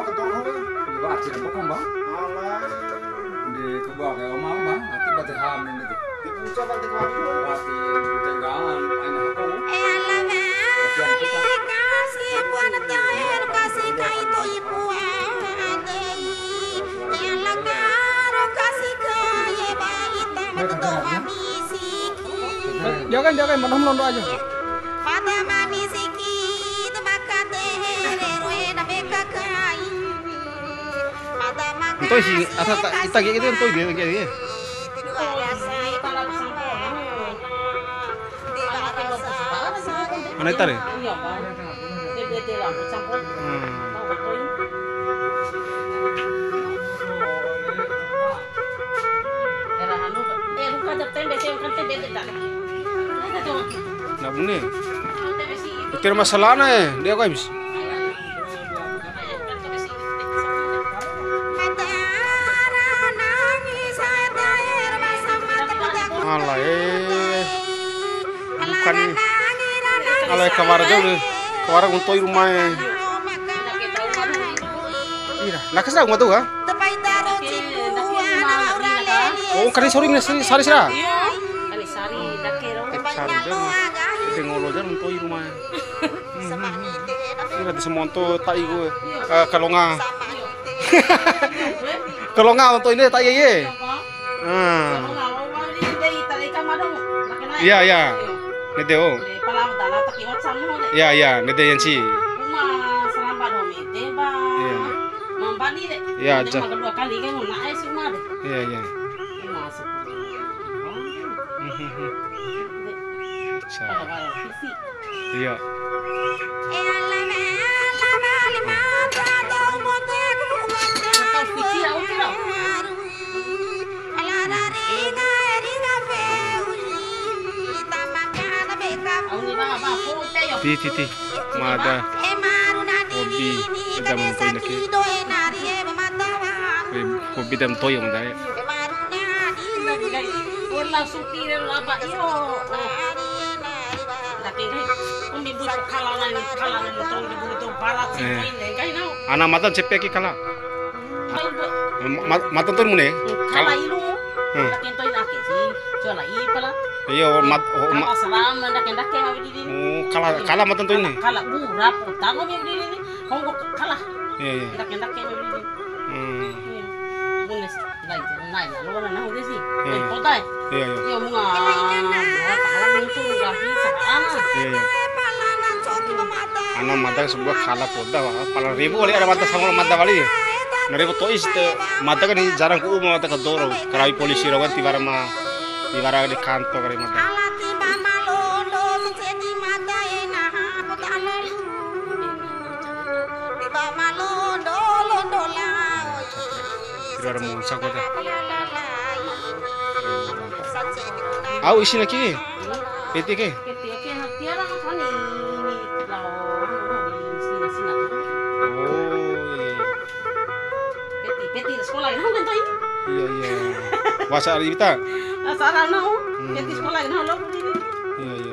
ketemu Ibu acil pokok bang. alah Di kebak kayak omah bang. Nanti batu hamil itu. dipucuk nanti kemarin Pasti tenggangan aina aku. kasih buat terakhir kasih kaito ibu adei yang lagaro kasih kaya bayi tamat doa misiki Jangan mana melondo aja. pada manisiki tebakat hererwe na beka kai pada makan Entoy si asa itagi itu entoy dia dia. Mana itar ya? Iya, Bang. Dia rambut campur. Tahu betul. Era anu, lu kan tembe sih, kan tembe tak. Ada tuh. Nah bunyi. Tembe sih. Itu masalah nih, dia kok habis. Alah bukan alah kawar aja nih. Kawar untuk rumah. Iya, nak kesana gua tuh ha. Oh, kali sore ini sari sira. Kali sari dakero. Sari dong. Itu ngolo aja untuk rumah. Ini ada semonto tai gue. Kalonga. Kalonga untuk ini tai ye. Iya, iya. Nede oh. Iya, nede yang si. Iya, aja. Kedua kali kan naik sih mah deh. Iya, iya. Masuk. Iya. Ti. Mada. Hobi dam toy naki. Hobi dam toy yang dai. Langsung tidur apa iyo. Laki umi buat kalangan itu barat sih ini kan nau. Anak matan cepet ki kala. Matan tuh mune. Kala ilu. Laki itu laki sih. Jual i pala. Iya, Apa salam ndak mah di sini. Kala matan tuh ini. Kala murah utang umi di sini. Kamu kalah. Iya. Ndak mah di sini. Bunes naik lu kan nah udah sih. Kota. Iya. Iya mau tahun itu udah bisa. Iya. Anak mata sebuah kala poda, pala ribu kali ada mata sama mata kali. Naribu tois mata kan jarang ku mata ke doro. Karai polisi rawan tibara di kantor kali mata. Tibara monsa kota. Au isi lagi. Peti ke? Tiara kan ini peti sekolah ini kan tuh ini. Iya. Wasa kita. Asal anak, peti sekolah ini lo ini. Iya.